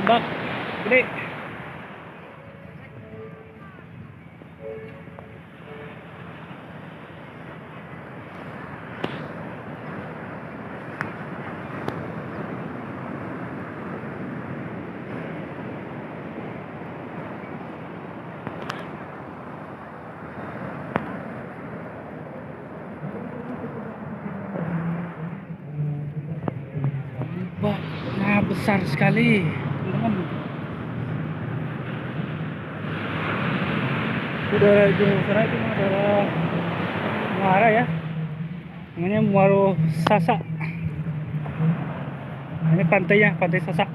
Bak, gede. Wah, nah besar sekali, teman-teman. Udara ujung sana itu adalah muara ya, namanya Muaro Sasak. Ini pantainya, Pantai Sasak.